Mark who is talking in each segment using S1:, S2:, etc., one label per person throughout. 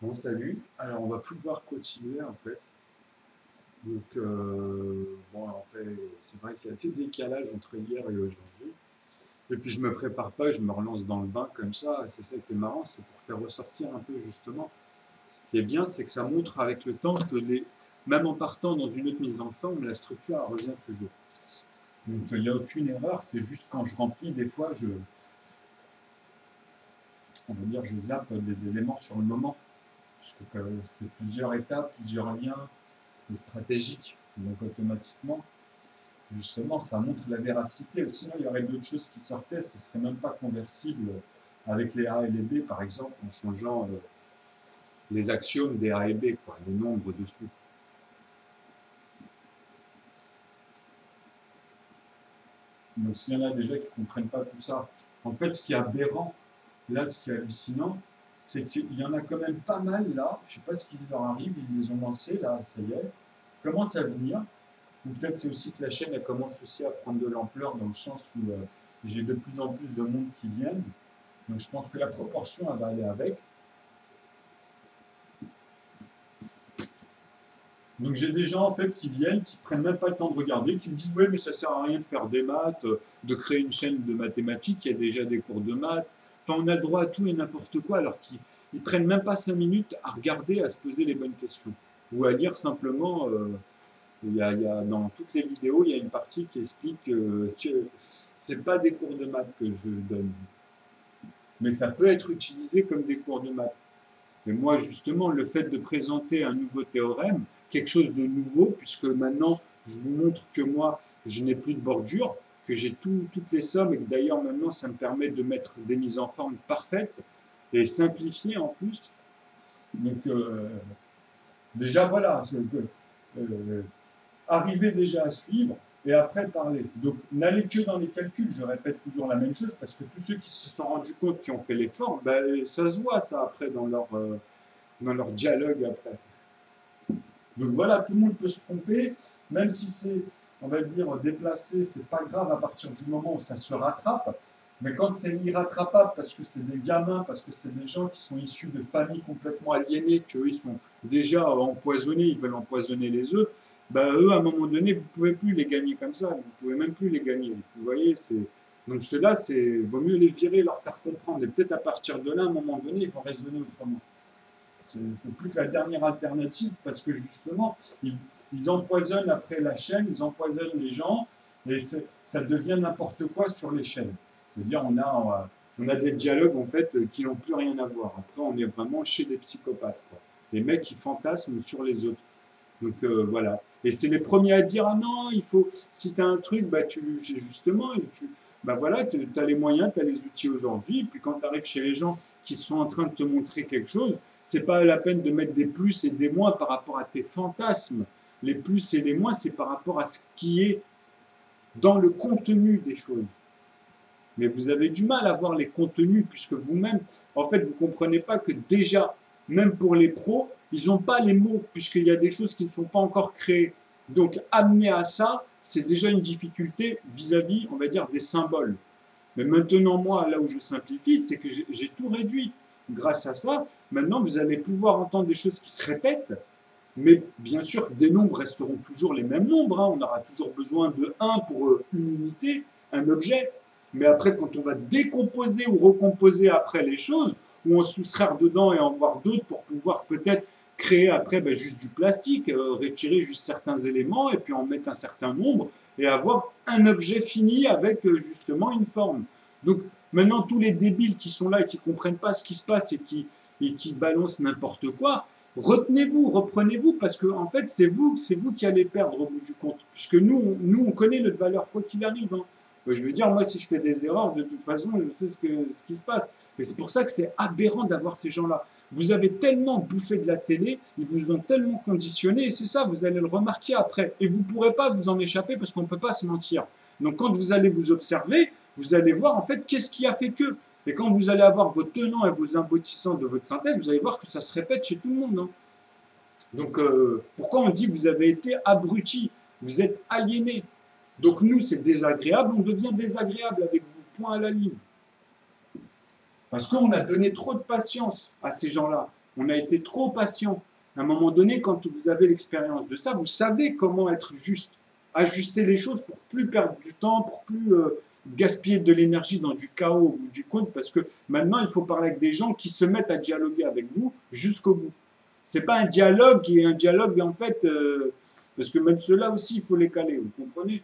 S1: Bon, salut. Alors, on va pouvoir continuer en fait. Donc, bon, en fait, c'est vrai qu'il y a un petit décalage entre hier et aujourd'hui. Et puis, je me prépare pas, je me relance dans le bain comme ça. Et c'est ça qui est marrant, c'est pour faire ressortir un peu justement. Ce qui est bien, c'est que ça montre avec le temps que même en partant dans une autre mise en forme, la structure elle revient toujours. Donc, il n'y a aucune erreur. C'est juste quand je remplis, des fois, on va dire, je zappe des éléments sur le moment. Parce que c'est plusieurs étapes, plusieurs liens, c'est stratégique. Donc automatiquement, justement, ça montre la véracité. Sinon, il y aurait d'autres choses qui sortaient, ce ne serait même pas conversible avec les A et les B, par exemple, en changeant les axiomes des A et B, quoi, les nombres dessus. Donc s'il y en a déjà qui ne comprennent pas tout ça, en fait, ce qui est aberrant, là, ce qui est hallucinant, c'est qu'il y en a quand même pas mal là, je ne sais pas ce qui leur arrive, ils les ont lancés, là, ça y est, commence à venir. Ou peut-être c'est aussi que la chaîne elle commence aussi à prendre de l'ampleur dans le sens où j'ai de plus en plus de monde qui viennent. Donc je pense que la proportion elle va aller avec. Donc j'ai des gens en fait qui viennent, qui prennent même pas le temps de regarder, qui me disent ouais mais ça sert à rien de faire des maths, de créer une chaîne de mathématiques, il y a déjà des cours de maths. Enfin on a le droit à tout et n'importe quoi alors qu'ils ne prennent même pas 5 minutes à regarder, à se poser les bonnes questions. Ou à lire simplement dans toutes les vidéos, il y a une partie qui explique que c'est pas des cours de maths que je donne, mais ça peut être utilisé comme des cours de maths. Mais moi, justement, le fait de présenter un nouveau théorème, quelque chose de nouveau, puisque maintenant, je vous montre que moi, je n'ai plus de bordure, que j'ai toutes les sommes, et que d'ailleurs, maintenant, ça me permet de mettre des mises en forme parfaites et simplifiées en plus. Donc, déjà, voilà. Arriver déjà à suivre et après parler. Donc n'allez que dans les calculs, je répète toujours la même chose parce que tous ceux qui se sont rendus compte, qui ont fait l'effort, ben, ça se voit ça après dans leur dialogue après. Donc voilà, tout le monde peut se tromper, même si c'est, on va dire, déplacé, c'est pas grave à partir du moment où ça se rattrape. Mais quand c'est irrattrapable, parce que c'est des gamins, parce que c'est des gens qui sont issus de familles complètement aliénées, qu'eux, ils sont déjà empoisonnés, ils veulent empoisonner les œufs, ben, eux, à un moment donné, vous ne pouvez plus les gagner comme ça, vous ne pouvez même plus les gagner. Vous voyez, c'est... Donc ceux-là, c'est vaut mieux les virer, leur faire comprendre. Et peut-être à partir de là, à un moment donné, ils vont raisonner autrement. C'est plus que la dernière alternative, parce que justement, ils empoisonnent après la chaîne, ils empoisonnent les gens, et ça devient n'importe quoi sur les chaînes. C'est-à-dire, on a des dialogues en fait qui n'ont plus rien à voir. Après, on est vraiment chez des psychopathes, quoi. Les mecs qui fantasment sur les autres. Donc voilà. Et c'est les premiers à dire ah non, il faut, si tu as un truc, bah, justement, bah, voilà, tu as les moyens, tu as les outils aujourd'hui. Et puis quand tu arrives chez les gens qui sont en train de te montrer quelque chose, c'est pas la peine de mettre des plus et des moins par rapport à tes fantasmes. Les plus et les moins, c'est par rapport à ce qui est dans le contenu des choses. Mais vous avez du mal à voir les contenus puisque vous-même, en fait, vous ne comprenez pas que déjà, même pour les pros, ils n'ont pas les mots puisqu'il y a des choses qui ne sont pas encore créées. Donc, amener à ça, c'est déjà une difficulté vis-à-vis, on va dire, des symboles. Mais maintenant, moi, là où je simplifie, c'est que j'ai tout réduit. Grâce à ça, maintenant, vous allez pouvoir entendre des choses qui se répètent, mais bien sûr, des nombres resteront toujours les mêmes nombres. Hein. On aura toujours besoin de 1 pour une unité, un objet. Mais après, quand on va décomposer ou recomposer après les choses, ou en soustraire dedans et en voir d'autres pour pouvoir peut-être créer après ben, juste du plastique, retirer juste certains éléments et puis en mettre un certain nombre et avoir un objet fini avec justement une forme. Donc maintenant, tous les débiles qui sont là et qui ne comprennent pas ce qui se passe et qui balancent n'importe quoi, retenez-vous, reprenez-vous, parce que en fait, c'est vous qui allez perdre au bout du compte, puisque nous on connaît notre valeur, quoi qu'il arrive. Hein. Je veux dire, moi, si je fais des erreurs, de toute façon, je sais ce qui se passe. Et c'est pour ça que c'est aberrant d'avoir ces gens-là. Vous avez tellement bouffé de la télé, ils vous ont tellement conditionné, et c'est ça, vous allez le remarquer après. Et vous ne pourrez pas vous en échapper parce qu'on ne peut pas se mentir. Donc quand vous allez vous observer, vous allez voir en fait qu'est-ce qui a fait que. Et quand vous allez avoir vos tenants et vos aboutissants de votre synthèse, vous allez voir que ça se répète chez tout le monde. Hein. Donc pourquoi on dit que vous avez été abruti, vous êtes aliéné. Donc nous, c'est désagréable, on devient désagréable avec vous, point à la ligne. Parce qu'on a donné trop de patience à ces gens-là. On a été trop patient. À un moment donné, quand vous avez l'expérience de ça, vous savez comment être juste, ajuster les choses pour plus perdre du temps, pour plus gaspiller de l'énergie dans du chaos ou du code, parce que maintenant, il faut parler avec des gens qui se mettent à dialoguer avec vous jusqu'au bout. C'est pas un dialogue et un dialogue, en fait, parce que même ceux-là aussi, il faut les caler, vous comprenez?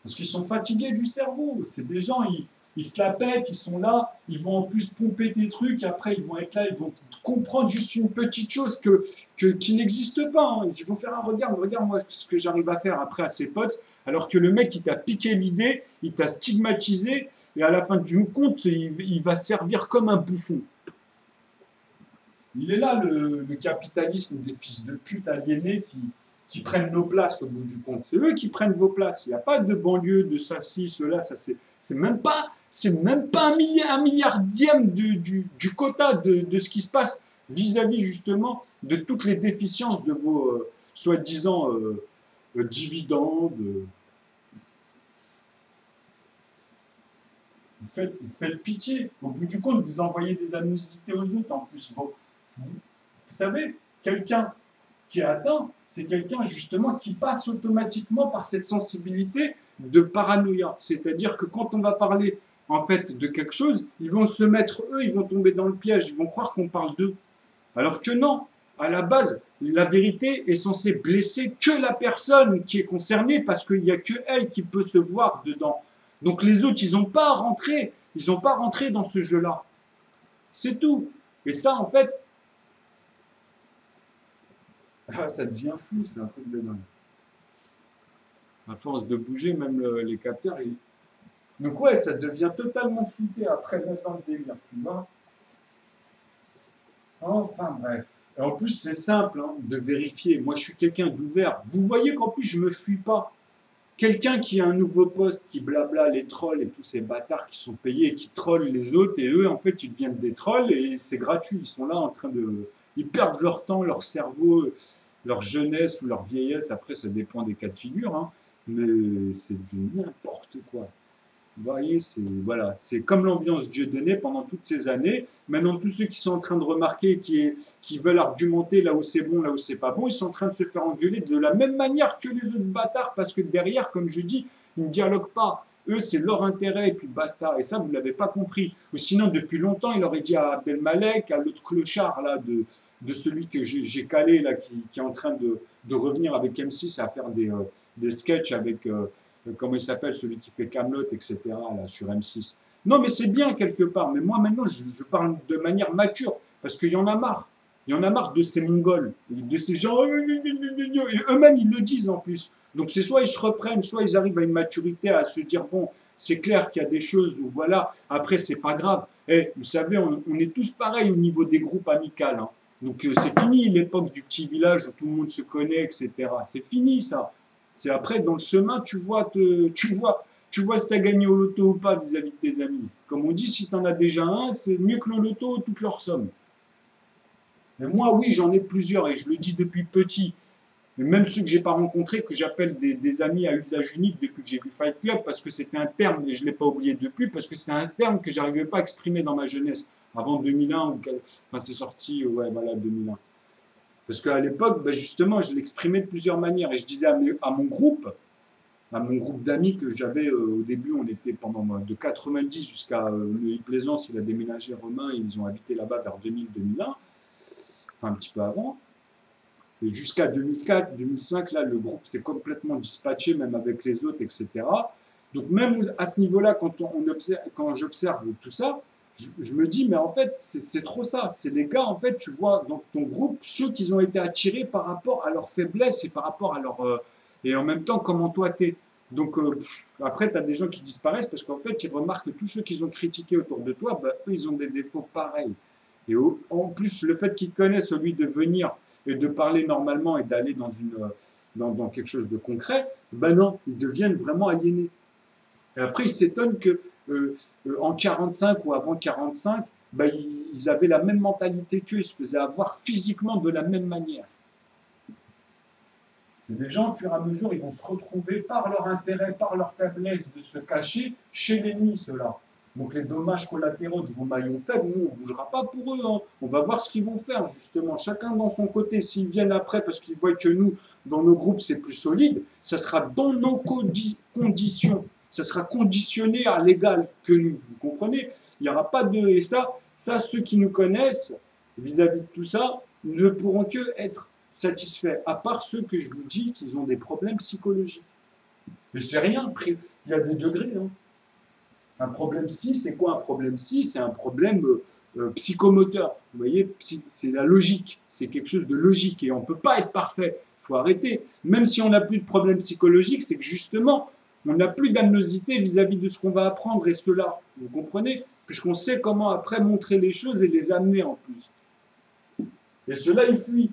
S1: Parce qu'ils sont fatigués du cerveau. C'est des gens, ils se la pètent, ils sont là, ils vont en plus pomper des trucs, après ils vont être là, ils vont comprendre juste une petite chose qui n'existe pas. Hein. Ils vont faire un regarde moi ce que j'arrive à faire après à ses potes, alors que le mec il t'a piqué l'idée, il t'a stigmatisé, et à la fin du compte, il va servir comme un bouffon. Il est là le capitalisme des fils de pute aliénés qui prennent nos places au bout du compte. C'est eux qui prennent vos places. Il n'y a pas de banlieue, de ça, ci, cela. Ça, c'est même pas un milliardième du quota de ce qui se passe vis-à-vis justement de toutes les déficiences de vos soi-disant dividendes. Vous faites pitié. Au bout du compte, vous envoyez des animosités aux autres. En plus, vous savez, quelqu'un qui est atteint, c'est quelqu'un justement qui passe automatiquement par cette sensibilité de paranoïa. C'est-à-dire que quand on va parler en fait de quelque chose, ils vont se mettre, eux, ils vont tomber dans le piège, ils vont croire qu'on parle d'eux. Alors que non, à la base, la vérité est censée blesser que la personne qui est concernée parce qu'il n'y a que elle qui peut se voir dedans. Donc les autres, ils n'ont pas rentré dans ce jeu-là. C'est tout. Et ça, en fait, ça devient fou, c'est un truc de dingue. À force de bouger, même les capteurs, donc ouais, ça devient totalement flouté après mettre dans le délire, tu vois. Enfin bref. Et en plus, c'est simple hein, de vérifier. Moi, je suis quelqu'un d'ouvert. Vous voyez qu'en plus, je me fuis pas. Quelqu'un qui a un nouveau poste, qui blabla les trolls et tous ces bâtards qui sont payés et qui trollent les autres, et eux, en fait, ils deviennent des trolls et c'est gratuit. Ils sont là en train de... Ils perdent leur temps, leur cerveau, leur jeunesse ou leur vieillesse. Après, ça dépend des cas de figure, hein. Mais c'est du n'importe quoi. Vous voyez, c'est comme l'ambiance Dieu donnait pendant toutes ces années. Maintenant, tous ceux qui sont en train de remarquer, qui veulent argumenter là où c'est bon, là où c'est pas bon, ils sont en train de se faire engueuler de la même manière que les autres bâtards, parce que derrière, comme je dis, ils ne dialoguent pas. Eux, c'est leur intérêt, et puis basta. Et ça, vous ne l'avez pas compris. Ou sinon, depuis longtemps, il aurait dit à Abdelmalek, à l'autre clochard, là, de celui que j'ai calé, là, qui est en train de revenir avec M6 à faire des sketchs avec, comment il s'appelle, celui qui fait Camelot, etc., là, sur M6. Non, mais c'est bien quelque part. Mais moi, maintenant, je parle de manière mature, parce qu'il y en a marre. Il y en a marre de ces Mongols, de ces gens, et eux-mêmes, ils le disent en plus. Donc c'est soit ils se reprennent, soit ils arrivent à une maturité à se dire, bon, c'est clair qu'il y a des choses où, voilà, après, c'est pas grave. Et vous savez, on est tous pareils au niveau des groupes amicaux, hein. Donc c'est fini l'époque du petit village où tout le monde se connaît, etc. C'est fini ça. C'est après, dans le chemin, tu vois si tu as gagné au loto ou pas vis-à-vis de tes amis. Comme on dit, si tu en as déjà un, c'est mieux que le loto, toute leur somme. Mais moi, oui, j'en ai plusieurs et je le dis depuis petit. Et même ceux que j'ai pas rencontrés, que j'appelle des amis à usage unique depuis que j'ai vu Fight Club, parce que c'était un terme, et je ne l'ai pas oublié depuis, parce que c'était un terme que j'arrivais pas à exprimer dans ma jeunesse, avant 2001, enfin c'est sorti, ouais, voilà, 2001. Parce qu'à l'époque, ben justement, je l'exprimais de plusieurs manières, et je disais à mon groupe d'amis que j'avais au début, on était pendant de 90 jusqu'à le Plaisance, il a déménagé Romain, ils ont habité là-bas vers 2000-2001, enfin un petit peu avant. Et jusqu'à 2004, 2005, là, le groupe s'est complètement dispatché, même avec les autres, etc. Donc même à ce niveau-là, quand j'observe tout ça, je me dis, mais en fait, c'est trop ça. C'est les gars, en fait, tu vois dans ton groupe, ceux qui ont été attirés par rapport à leur faiblesse et par rapport à leur... et en même temps, comment toi t'es. Donc après, tu as des gens qui disparaissent parce qu'en fait, ils remarquent que tous ceux qu'ils ont critiqués autour de toi, bah, eux, ils ont des défauts pareils. Et en plus, le fait qu'ils connaissent celui de venir et de parler normalement et d'aller dans quelque chose de concret, ben non, ils deviennent vraiment aliénés. Et après, ils s'étonnent que en 45 ou avant 45, ben, ils avaient la même mentalité qu'eux, ils se faisaient avoir physiquement de la même manière. C'est des gens, au fur et à mesure, ils vont se retrouver par leur intérêt, par leur faiblesse de se cacher chez l'ennemi, ceux-là. Donc les dommages collatéraux de vos maillons faibles, nous, on ne bougera pas pour eux. Hein. On va voir ce qu'ils vont faire, justement. Chacun dans son côté. S'ils viennent après parce qu'ils voient que nous, dans nos groupes, c'est plus solide, ça sera dans nos conditions. Ça sera conditionné à l'égal que nous. Vous comprenez? Il n'y aura pas de... Et ça, ceux qui nous connaissent, vis-à-vis de tout ça, ne pourront que être satisfaits. À part ceux que je vous dis qu'ils ont des problèmes psychologiques. Mais c'est rien. Il y a des degrés, hein. Un problème psy, c'est quoi un problème psy? C'est un problème psychomoteur. Vous voyez, c'est la logique. C'est quelque chose de logique et on ne peut pas être parfait. Il faut arrêter. Même si on n'a plus de problème psychologique, c'est que justement, on n'a plus d'amnosité vis-à-vis de ce qu'on va apprendre et cela. Vous comprenez? Puisqu'on sait comment après montrer les choses et les amener en plus. Et cela, ils fuient.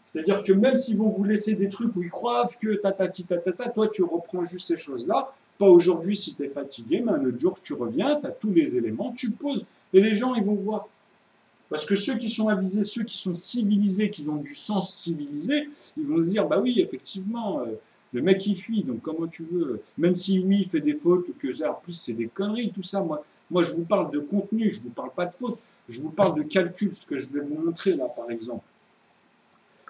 S1: C'est-à-dire que même s'ils vont vous laisser des trucs où ils croient que toi, tu reprends juste ces choses-là. Pas aujourd'hui si tu es fatigué, mais un autre jour tu reviens, tu as tous les éléments, tu poses, et les gens ils vont voir. Parce que ceux qui sont avisés, ceux qui sont civilisés, qui ont du sens civilisé, ils vont se dire, bah oui, effectivement, le mec il fuit, donc comment tu veux, même si oui, il fait des fautes, ou que ça, en plus c'est des conneries, tout ça, moi je vous parle de contenu, je ne vous parle pas de fautes, je vous parle de calcul, ce que je vais vous montrer là par exemple.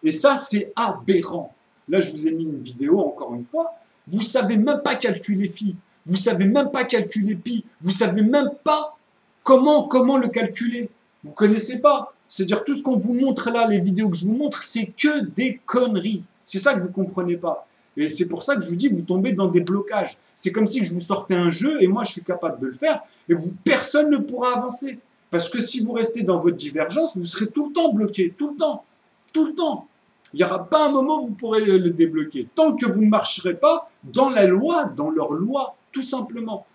S1: Et ça c'est aberrant. Là je vous ai mis une vidéo encore une fois. Vous ne savez même pas calculer phi, vous ne savez même pas calculer pi, vous ne savez même pas comment le calculer. Vous ne connaissez pas. C'est-à-dire tout ce qu'on vous montre là, les vidéos que je vous montre, c'est que des conneries. C'est ça que vous ne comprenez pas. Et c'est pour ça que je vous dis que vous tombez dans des blocages. C'est comme si je vous sortais un jeu et moi je suis capable de le faire et personne ne pourra avancer. Parce que si vous restez dans votre divergence, vous serez tout le temps bloqué, tout le temps, tout le temps. Il n'y aura pas un moment où vous pourrez le débloquer. Tant que vous ne marcherez pas dans la loi, dans leur loi, tout simplement.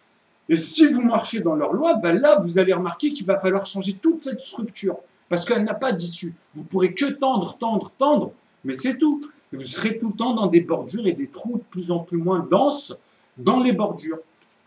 S1: Et si vous marchez dans leur loi, ben là, vous allez remarquer qu'il va falloir changer toute cette structure. Parce qu'elle n'a pas d'issue. Vous ne pourrez que tendre, mais c'est tout. Vous serez tout le temps dans des bordures et des trous de plus en plus moins denses dans les bordures.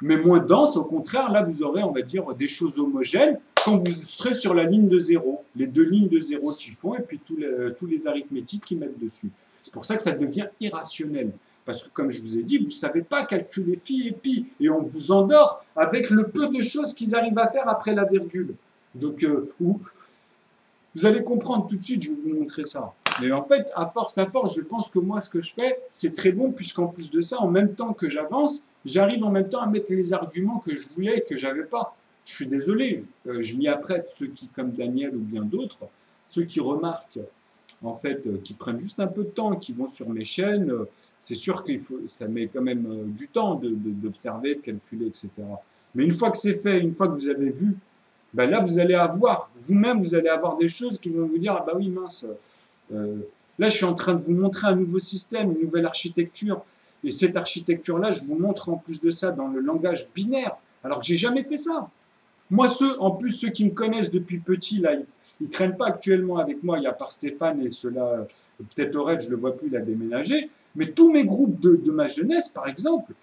S1: Mais moins denses, au contraire, là, vous aurez, on va dire, des choses homogènes quand vous serez sur la ligne de zéro. Les deux lignes de zéro qui font et puis tous les arithmétiques qui mettent dessus. C'est pour ça que ça devient irrationnel. Parce que, comme je vous ai dit, vous ne savez pas calculer phi et pi. Et on vous endort avec le peu de choses qu'ils arrivent à faire après la virgule. Donc, vous allez comprendre tout de suite, je vais vous montrer ça. Mais en fait, à force, je pense que moi, ce que je fais, c'est très bon, puisqu'en plus de ça, en même temps que j'avance, j'arrive en même temps à mettre les arguments que je voulais et que je n'avais pas. Je suis désolé, je m'y apprête, ceux qui, comme Daniel ou bien d'autres, ceux qui remarquent, en fait, qui prennent juste un peu de temps, qui vont sur mes chaînes, c'est sûr que ça met quand même du temps d'observer, de calculer, etc. Mais une fois que c'est fait, une fois que vous avez vu, ben là, vous allez avoir, vous-même, vous allez avoir des choses qui vont vous dire, ah bah oui, mince, là, je suis en train de vous montrer un nouveau système, une nouvelle architecture. Et cette architecture-là, je vous montre en plus de ça dans le langage binaire, alors que j'ai jamais fait ça. Moi, ceux qui me connaissent depuis petit, là, ils ne traînent pas actuellement avec moi, il y a part Stéphane et ceux-là, peut-être Aurel, je ne le vois plus, il a déménagé. Mais tous mes groupes de ma jeunesse, par exemple,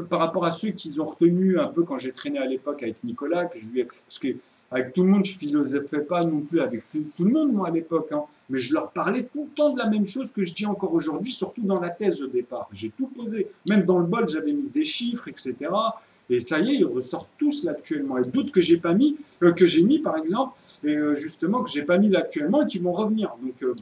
S1: par rapport à ceux qu'ils ont retenus un peu quand j'ai traîné à l'époque avec Nicolas, parce qu'avec tout le monde, je ne philosophais pas non plus avec tout le monde, moi, à l'époque. Hein, mais je leur parlais tout le temps de la même chose que je dis encore aujourd'hui, surtout dans la thèse au départ. J'ai tout posé. Même dans le bol, j'avais mis des chiffres, etc. Et ça y est, ils ressortent tous là actuellement. Et d'autres que j'ai pas mis, que j'ai mis par exemple, et justement que j'ai pas mis là actuellement et qui vont revenir. Donc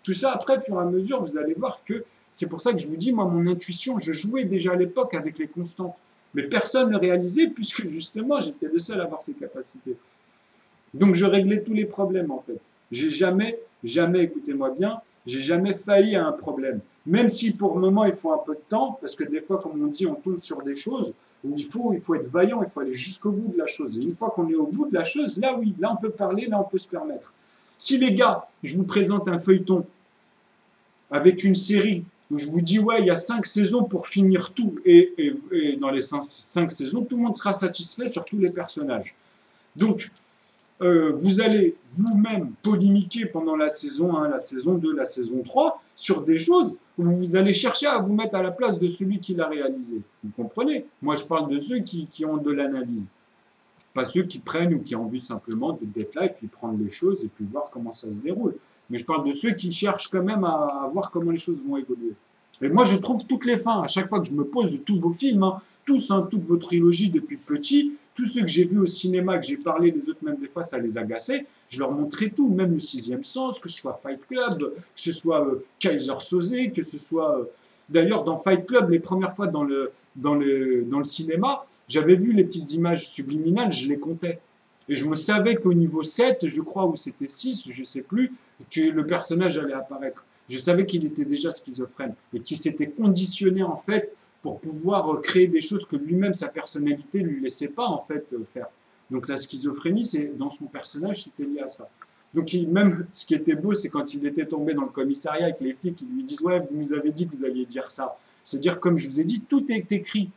S1: tout ça après, au fur et à mesure, vous allez voir que c'est pour ça que je vous dis, moi, mon intuition, je jouais déjà à l'époque avec les constantes. Mais personne ne réalisait puisque justement, j'étais le seul à avoir ces capacités. Donc je réglais tous les problèmes en fait. J'ai jamais, écoutez-moi bien, j'ai jamais failli à un problème. Même si pour le moment il faut un peu de temps, parce que des fois, comme on dit, on tombe sur des choses où il faut être vaillant, il faut aller jusqu'au bout de la chose. Et une fois qu'on est au bout de la chose, là oui, là on peut parler, là on peut se permettre. Si les gars, je vous présente un feuilleton avec une série où je vous dis, ouais, il y a 5 saisons pour finir tout, et dans les 5 saisons, tout le monde sera satisfait sur tous les personnages. Donc, vous allez vous-même polémiquer pendant la saison 1, la saison 2, la saison 3, sur des choses où vous allez chercher à vous mettre à la place de celui qui l'a réalisé. Vous comprenez? Moi, je parle de ceux qui ont de l'analyse. Pas ceux qui prennent ou qui ont envie simplement d'être là et puis prendre les choses et puis voir comment ça se déroule. Mais je parle de ceux qui cherchent quand même à voir comment les choses vont évoluer. Et moi, je trouve toutes les fins. À chaque fois que je me pose de tous vos films, toute votre trilogie depuis petit, tous ceux que j'ai vus au cinéma, que j'ai parlé, les autres même des fois, ça les agaçait. Je leur montrais tout, même le Sixième Sens, que ce soit Fight Club, que ce soit Kaiser Soze, que ce soit... D'ailleurs, dans Fight Club, les premières fois dans le cinéma, j'avais vu les petites images subliminales, je les comptais. Et je me savais qu'au niveau 7, je crois, ou c'était 6, je ne sais plus, que le personnage allait apparaître. Je savais qu'il était déjà schizophrène et qu'il s'était conditionné, en fait, pour pouvoir créer des choses que lui-même, sa personnalité, ne lui laissait pas, en fait, faire. Donc la schizophrénie, c'est dans son personnage, c'était lié à ça. Donc même ce qui était beau, c'est quand il était tombé dans le commissariat avec les flics, ils lui disent « Ouais, vous nous avez dit que vous alliez dire ça. » C'est-à-dire, comme je vous ai dit, tout est écrit.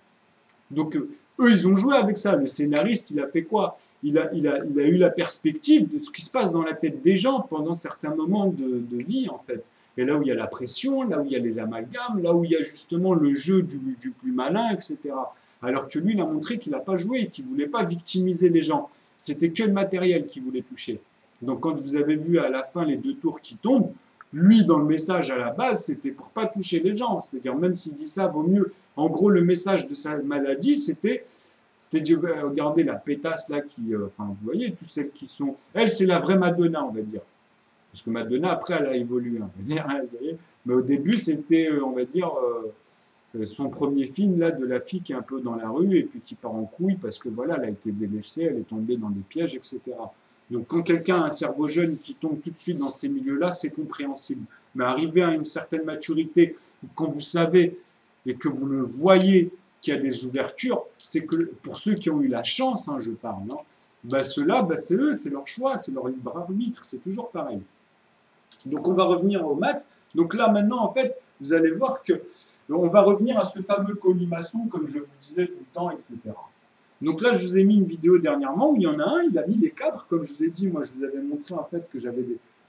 S1: Donc eux, ils ont joué avec ça. Le scénariste, il a fait quoi? Il a eu la perspective de ce qui se passe dans la tête des gens pendant certains moments de vie, en fait. Et là où il y a la pression, là où il y a les amalgames, là où il y a justement le jeu du plus malin, etc. Alors que lui, il a montré qu'il n'a pas joué, qu'il ne voulait pas victimiser les gens. C'était que le matériel qu'il voulait toucher. Donc quand vous avez vu à la fin les 2 tours qui tombent, lui, dans le message à la base, c'était pour pas toucher les gens. C'est-à-dire, même s'il dit ça, vaut mieux. En gros, le message de sa maladie, c'était de regarder la pétasse là qui, enfin, vous voyez, toutes celles qui sont. Elle, c'est la vraie Madonna, on va dire. Parce que Madonna, après, elle a évolué. On va dire, hein, vous voyez. Mais au début, c'était, on va dire, son premier film là de la fille qui est un peu dans la rue et puis qui part en couille parce que voilà, elle a été délaissée, elle est tombée dans des pièges, etc. Donc quand quelqu'un a un cerveau jeune qui tombe tout de suite dans ces milieux-là, c'est compréhensible. Mais arriver à une certaine maturité, quand vous savez et que vous le voyez qu'il y a des ouvertures, c'est que pour ceux qui ont eu la chance, hein, je parle, hein, bah ceux-là, bah c'est eux, c'est leur choix, c'est leur libre arbitre, c'est toujours pareil. Donc on va revenir aux maths. Donc là maintenant, en fait, vous allez voir que on va revenir à ce fameux colimaçon, comme je vous disais tout le temps, etc. Donc là, je vous ai mis une vidéo dernièrement où il y en a un, il a mis les cadres, comme je vous ai dit, moi je vous avais montré en fait que j'avais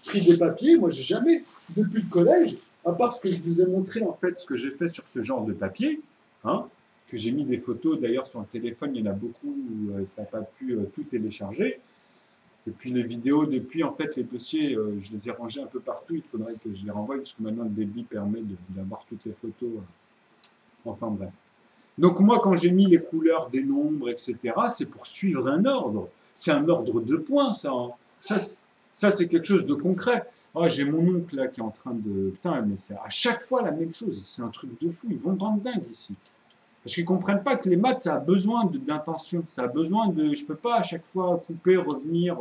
S1: pris des papiers, moi j'ai jamais, depuis le collège, à part ce que je vous ai montré en fait, ce que j'ai fait sur ce genre de papier, hein, que j'ai mis des photos, d'ailleurs sur le téléphone, il y en a beaucoup où ça n'a pas pu tout télécharger. Et puis les vidéos, depuis en fait les dossiers, je les ai rangés un peu partout, il faudrait que je les renvoie, parce que maintenant le débit permet d'avoir toutes les photos, enfin bref. Donc moi, quand j'ai mis les couleurs des nombres, etc., c'est pour suivre un ordre. C'est un ordre de points, ça. Hein. Ça c'est quelque chose de concret. Oh, j'ai mon oncle là qui est en train de... Putain, mais c'est à chaque fois la même chose. C'est un truc de fou. Ils vont rendre dingue ici. Parce qu'ils ne comprennent pas que les maths, ça a besoin d'intention. Ça a besoin de... Je ne peux pas à chaque fois couper, revenir...